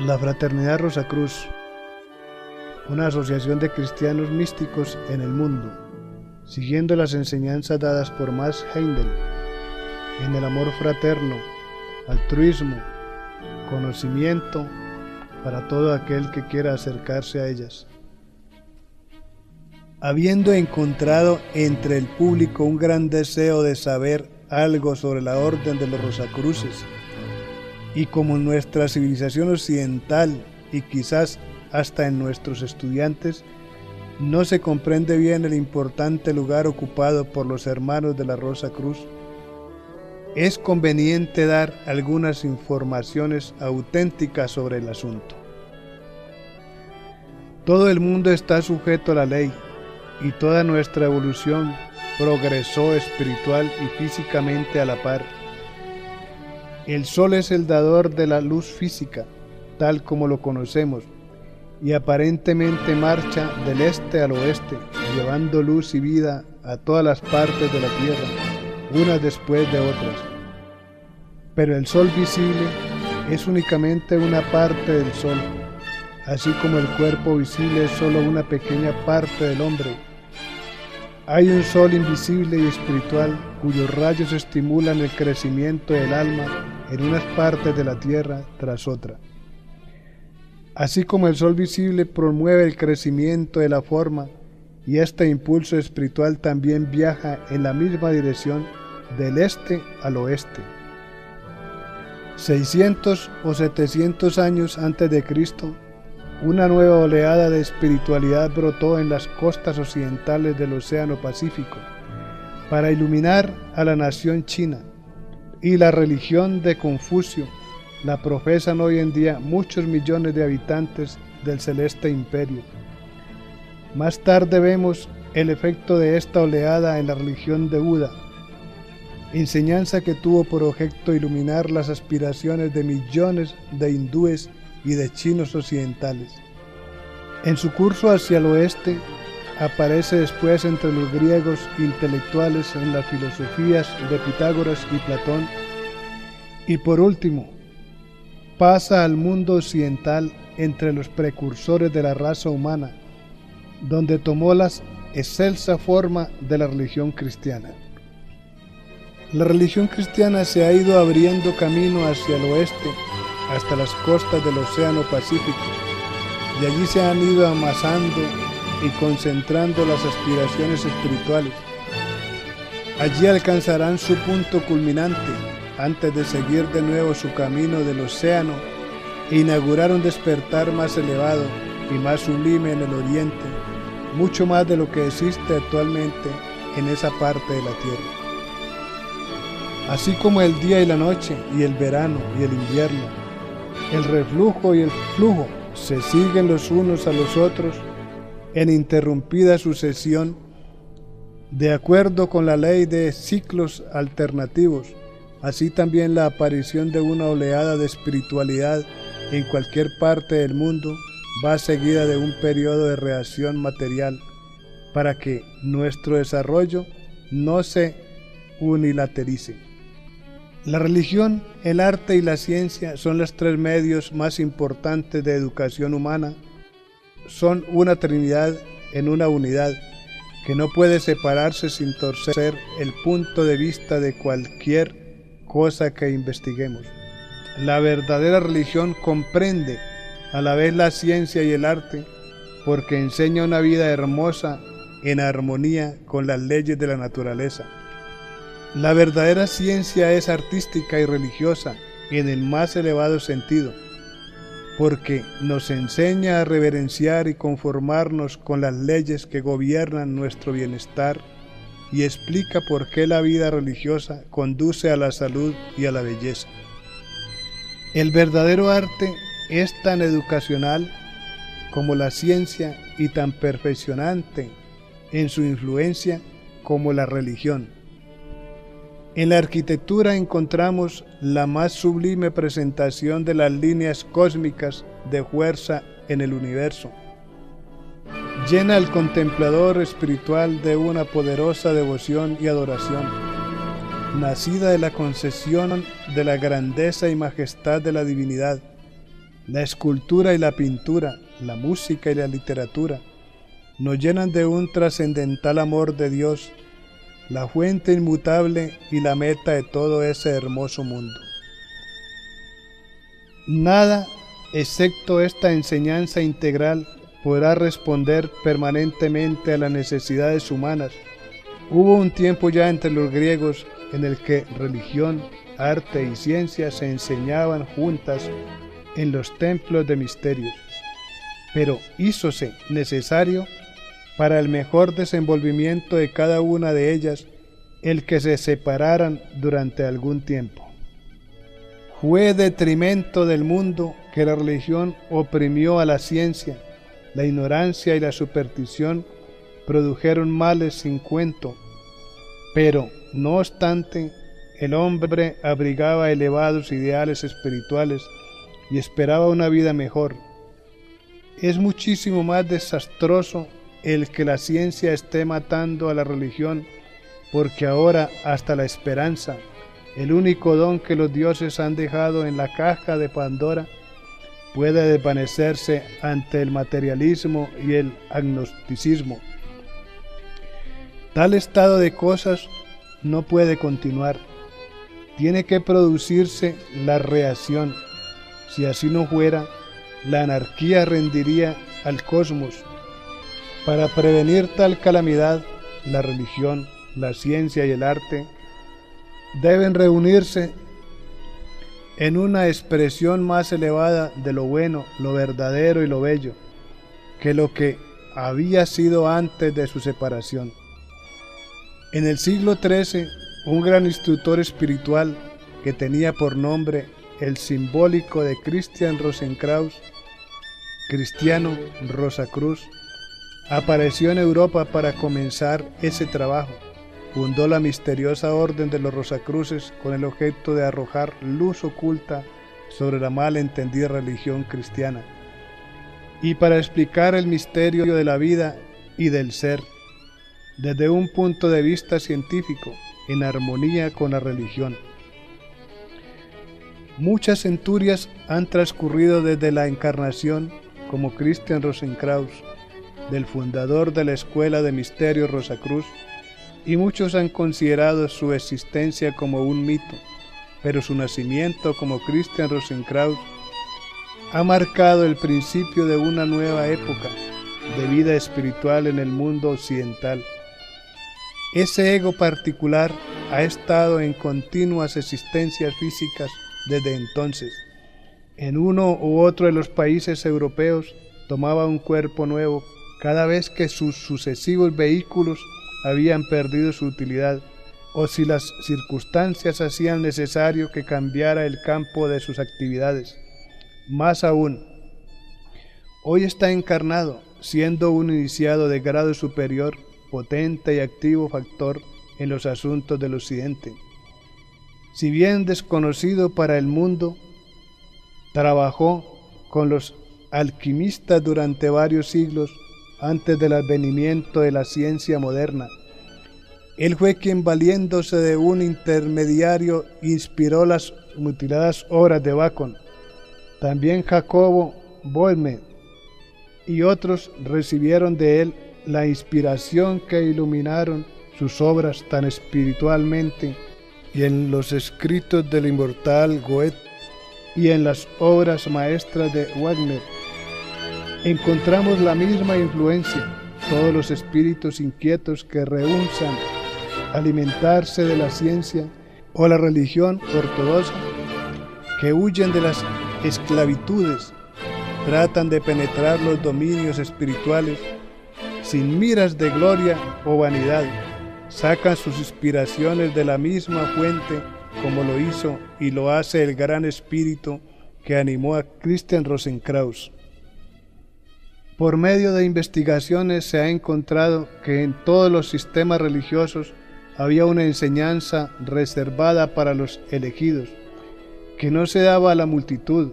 La Fraternidad Rosacruz, una asociación de cristianos místicos en el mundo, siguiendo las enseñanzas dadas por Max Heindel en el amor fraterno, altruismo, conocimiento para todo aquel que quiera acercarse a ellas. Habiendo encontrado entre el público un gran deseo de saber algo sobre la Orden de los Rosacruces, y como en nuestra civilización occidental y quizás hasta en nuestros estudiantes, no se comprende bien el importante lugar ocupado por los hermanos de la Rosa Cruz, es conveniente dar algunas informaciones auténticas sobre el asunto. Todo el mundo está sujeto a la ley y toda nuestra evolución progresó espiritual y físicamente a la par. El sol es el dador de la luz física, tal como lo conocemos, y aparentemente marcha del este al oeste, llevando luz y vida a todas las partes de la tierra, unas después de otras. Pero el sol visible es únicamente una parte del sol, así como el cuerpo visible es solo una pequeña parte del hombre. Hay un sol invisible y espiritual cuyos rayos estimulan el crecimiento del alma en unas partes de la tierra tras otra. Así como el sol visible promueve el crecimiento de la forma, y este impulso espiritual también viaja en la misma dirección del este al oeste. 600 o 700 años antes de Cristo, una nueva oleada de espiritualidad brotó en las costas occidentales del Océano Pacífico para iluminar a la nación china, y la religión de Confucio la profesan hoy en día muchos millones de habitantes del celeste imperio. Más tarde vemos el efecto de esta oleada en la religión de Buda, enseñanza que tuvo por objeto iluminar las aspiraciones de millones de hindúes y de chinos occidentales. En su curso hacia el oeste, aparece después entre los griegos intelectuales en las filosofías de Pitágoras y Platón, y por último, pasa al mundo occidental entre los precursores de la raza humana, donde tomó la excelsa forma de la religión cristiana. La religión cristiana se ha ido abriendo camino hacia el oeste, hasta las costas del Océano Pacífico, y allí se han ido amasando y concentrando las aspiraciones espirituales. Allí alcanzarán su punto culminante antes de seguir de nuevo su camino del océano e inaugurar un despertar más elevado y más sublime en el oriente, mucho más de lo que existe actualmente en esa parte de la tierra. Así como el día y la noche, y el verano y el invierno, el reflujo y el flujo se siguen los unos a los otros en interrumpida sucesión, de acuerdo con la ley de ciclos alternativos, así también la aparición de una oleada de espiritualidad en cualquier parte del mundo va seguida de un periodo de reacción material para que nuestro desarrollo no se unilaterice. La religión, el arte y la ciencia son los tres medios más importantes de educación humana. Son una trinidad en una unidad que no puede separarse sin torcer el punto de vista de cualquier cosa que investiguemos. La verdadera religión comprende a la vez la ciencia y el arte, porque enseña una vida hermosa en armonía con las leyes de la naturaleza. La verdadera ciencia es artística y religiosa en el más elevado sentido, porque nos enseña a reverenciar y conformarnos con las leyes que gobiernan nuestro bienestar y explica por qué la vida religiosa conduce a la salud y a la belleza. El verdadero arte es tan educacional como la ciencia y tan perfeccionante en su influencia como la religión. En la arquitectura encontramos la más sublime presentación de las líneas cósmicas de fuerza en el universo. Llena al contemplador espiritual de una poderosa devoción y adoración, nacida de la concepción de la grandeza y majestad de la divinidad, La escultura y la pintura, la música y la literatura nos llenan de un trascendental amor de Dios, la fuente inmutable y la meta de todo ese hermoso mundo. Nada, excepto esta enseñanza integral, podrá responder permanentemente a las necesidades humanas. Hubo un tiempo ya entre los griegos en el que religión, arte y ciencia se enseñaban juntas en los templos de misterios, pero hízose necesario para el mejor desenvolvimiento de cada una de ellas el que se separaran durante algún tiempo. Fue detrimento del mundo que la religión oprimió a la ciencia. La ignorancia y la superstición produjeron males sin cuento, pero, no obstante, el hombre abrigaba elevados ideales espirituales y esperaba una vida mejor. Es muchísimo más desastroso el que la ciencia esté matando a la religión, porque ahora hasta la esperanza, el único don que los dioses han dejado en la caja de Pandora, puede desvanecerse ante el materialismo y el agnosticismo. Tal estado de cosas no puede continuar. Tiene que producirse la reacción. Si así no fuera, la anarquía rendiría al cosmos. Para prevenir tal calamidad, la religión, la ciencia y el arte deben reunirse en una expresión más elevada de lo bueno, lo verdadero y lo bello, que lo que había sido antes de su separación. En el siglo XIII, un gran instructor espiritual que tenía por nombre el simbólico de Christian Rosenkreuz, Cristiano Rosacruz, apareció en Europa para comenzar ese trabajo. Fundó la misteriosa orden de los Rosacruces con el objeto de arrojar luz oculta sobre la mal entendida religión cristiana y para explicar el misterio de la vida y del ser desde un punto de vista científico en armonía con la religión. Muchas centurias han transcurrido desde la encarnación como Christian Rosenkreuz, del fundador de la Escuela de Misterios Rosacruz, y muchos han considerado su existencia como un mito, pero su nacimiento como Christian Rosenkreuz ha marcado el principio de una nueva época de vida espiritual en el mundo occidental. Ese ego particular ha estado en continuas existencias físicas desde entonces. En uno u otro de los países europeos tomaba un cuerpo nuevo cada vez que sus sucesivos vehículos habían perdido su utilidad, o si las circunstancias hacían necesario que cambiara el campo de sus actividades. Más aún, hoy está encarnado, siendo un iniciado de grado superior, potente y activo factor en los asuntos del occidente. Si bien desconocido para el mundo, trabajó con los alquimistas durante varios siglos antes del advenimiento de la ciencia moderna. Él fue quien, valiéndose de un intermediario, inspiró las mutiladas obras de Bacon. También Jacobo Boehme y otros recibieron de él la inspiración que iluminaron sus obras tan espiritualmente, y en los escritos del inmortal Goethe y en las obras maestras de Wagner encontramos la misma influencia. Todos los espíritus inquietos que rehúsan alimentarse de la ciencia o la religión ortodoxa, que huyen de las esclavitudes, tratan de penetrar los dominios espirituales sin miras de gloria o vanidad. Sacan sus inspiraciones de la misma fuente, como lo hizo y lo hace el gran espíritu que animó a Christian Rosenkreuz. Por medio de investigaciones se ha encontrado que en todos los sistemas religiosos había una enseñanza reservada para los elegidos, que no se daba a la multitud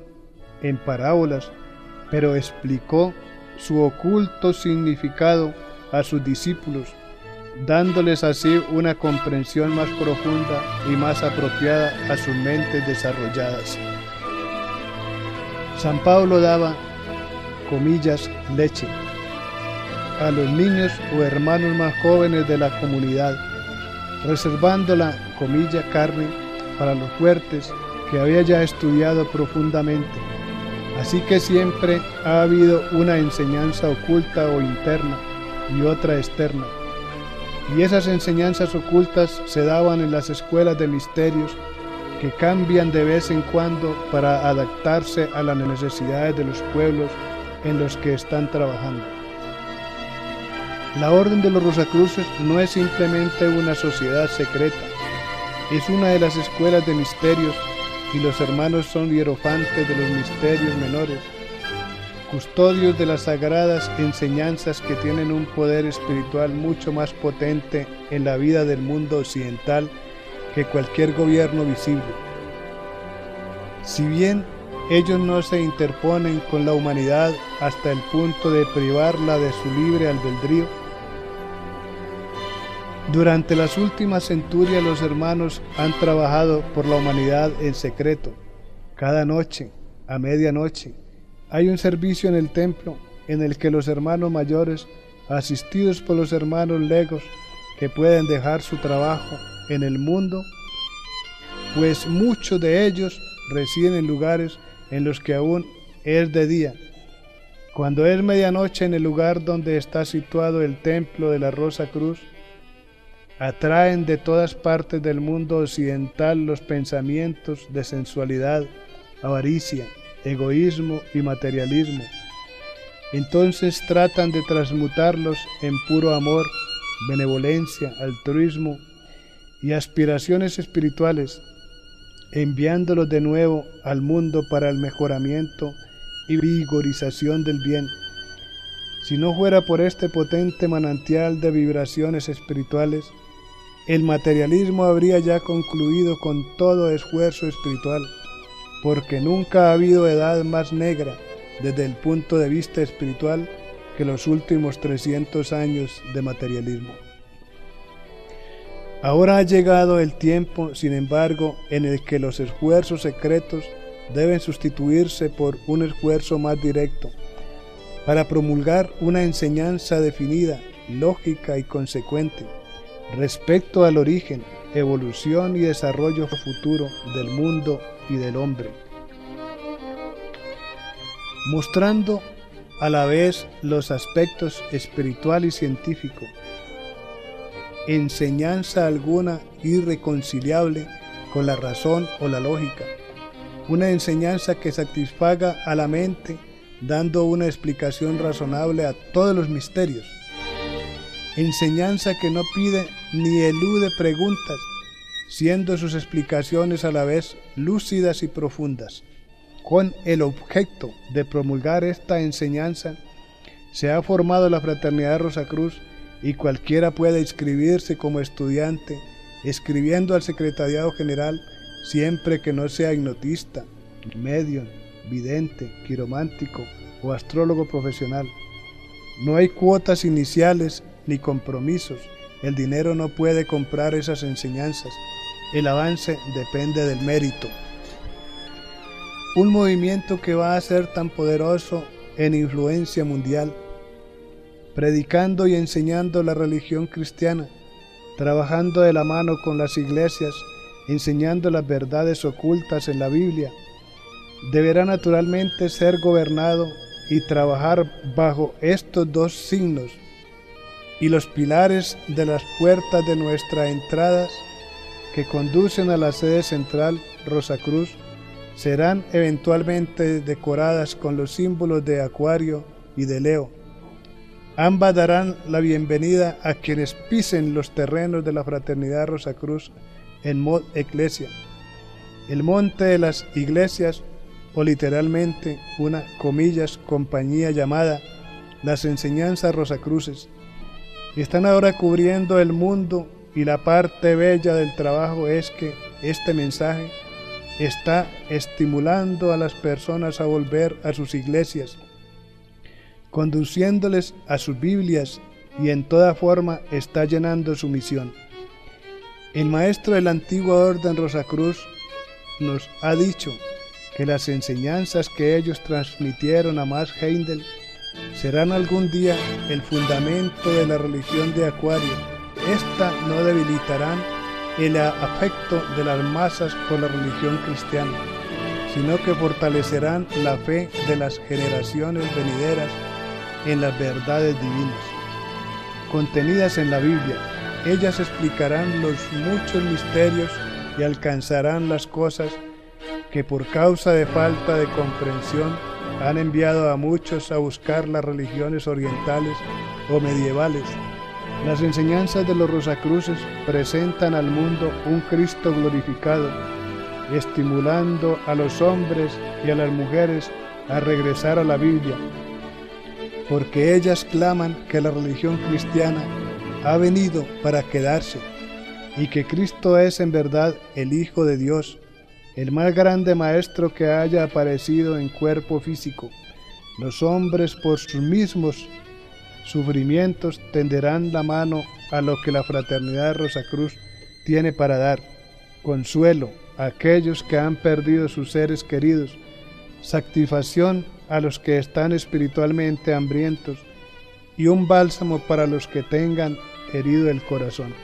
en parábolas, pero explicó su oculto significado a sus discípulos, dándoles así una comprensión más profunda y más apropiada a sus mentes desarrolladas. San Pablo daba, comillas, leche a los niños o hermanos más jóvenes de la comunidad, reservando la, comilla, carne para los fuertes que había ya estudiado profundamente. Así que siempre ha habido una enseñanza oculta o interna y otra externa. Y esas enseñanzas ocultas se daban en las escuelas de misterios que cambian de vez en cuando para adaptarse a las necesidades de los pueblos en los que están trabajando. La Orden de los Rosacruces no es simplemente una sociedad secreta, es una de las escuelas de misterios y los hermanos son hierofantes de los misterios menores, custodios de las sagradas enseñanzas que tienen un poder espiritual mucho más potente en la vida del mundo occidental que cualquier gobierno visible. Si bien ellos no se interponen con la humanidad hasta el punto de privarla de su libre albedrío, durante las últimas centurias los hermanos han trabajado por la humanidad en secreto. Cada noche, a medianoche, hay un servicio en el templo en el que los hermanos mayores, asistidos por los hermanos legos que pueden dejar su trabajo en el mundo, pues muchos de ellos residen en lugares en los que aún es de día. Cuando es medianoche en el lugar donde está situado el templo de la Rosa Cruz, atraen de todas partes del mundo occidental los pensamientos de sensualidad, avaricia, egoísmo y materialismo. Entonces tratan de transmutarlos en puro amor, benevolencia, altruismo y aspiraciones espirituales, enviándolos de nuevo al mundo para el mejoramiento y vigorización del bien. Si no fuera por este potente manantial de vibraciones espirituales, el materialismo habría ya concluido con todo esfuerzo espiritual, porque nunca ha habido edad más negra desde el punto de vista espiritual que los últimos 300 años de materialismo. Ahora ha llegado el tiempo, sin embargo, en el que los esfuerzos secretos deben sustituirse por un esfuerzo más directo, para promulgar una enseñanza definida, lógica y consecuente, respecto al origen, evolución y desarrollo futuro del mundo y del hombre, mostrando a la vez los aspectos espiritual y científico, enseñanza alguna irreconciliable con la razón o la lógica, una enseñanza que satisfaga a la mente dando una explicación razonable a todos los misterios, enseñanza que no pide ni elude preguntas, siendo sus explicaciones a la vez lúcidas y profundas. Con el objeto de promulgar esta enseñanza se ha formado la Fraternidad Rosacruz y cualquiera puede inscribirse como estudiante, escribiendo al Secretariado General siempre que no sea hipnotista, medium, vidente, quiromántico o astrólogo profesional. No hay cuotas iniciales ni compromisos. El dinero no puede comprar esas enseñanzas. El avance depende del mérito. Un movimiento que va a ser tan poderoso en influencia mundial, predicando y enseñando la religión cristiana, trabajando de la mano con las iglesias, enseñando las verdades ocultas en la Biblia, deberá naturalmente ser gobernado y trabajar bajo estos dos signos, y los pilares de las puertas de nuestras entradas que conducen a la sede central Rosacruz serán eventualmente decoradas con los símbolos de Acuario y de Leo. Ambas darán la bienvenida a quienes pisen los terrenos de la Fraternidad Rosacruz en Mod Ecclesia, el monte de las iglesias, o literalmente una, comillas, compañía llamada las enseñanzas Rosacruces. Están ahora cubriendo el mundo, y la parte bella del trabajo es que este mensaje está estimulando a las personas a volver a sus iglesias, conduciéndoles a sus Biblias, y en toda forma está llenando su misión. El maestro de la antigua Orden Rosacruz nos ha dicho que las enseñanzas que ellos transmitieron a Max Heindel serán algún día el fundamento de la religión de Acuario. Esta no debilitarán el afecto de las masas por la religión cristiana, sino que fortalecerán la fe de las generaciones venideras en las verdades divinas contenidas en la Biblia. Ellas explicarán los muchos misterios y alcanzarán las cosas que por causa de falta de comprensión han enviado a muchos a buscar las religiones orientales o medievales. Las enseñanzas de los Rosacruces presentan al mundo un Cristo glorificado, estimulando a los hombres y a las mujeres a regresar a la Biblia, porque ellas claman que la religión cristiana ha venido para quedarse y que Cristo es en verdad el Hijo de Dios, el más grande maestro que haya aparecido en cuerpo físico. Los hombres por sus mismos sufrimientos tenderán la mano a lo que la Fraternidad de Rosacruz tiene para dar: consuelo a aquellos que han perdido sus seres queridos, satisfacción a los que están espiritualmente hambrientos y un bálsamo para los que tengan herido el corazón.